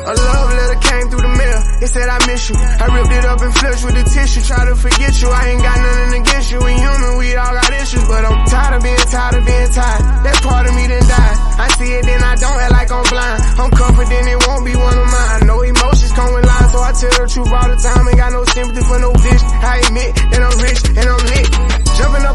A love letter came through the mail. It said I miss you. I ripped it up and flushed with the tissue. Try to forget you. I ain't got nothing against you. We human, we all got issues, but I'm tired of being tired. That part of me done died. I see it, then I don't act like I'm blind. I'm confident it won't be one of mine. I know emotions come with lines, so I tell the truth all the time. Ain't got no sympathy for no bitch. I admit that I'm rich and I'm lit. Jumping up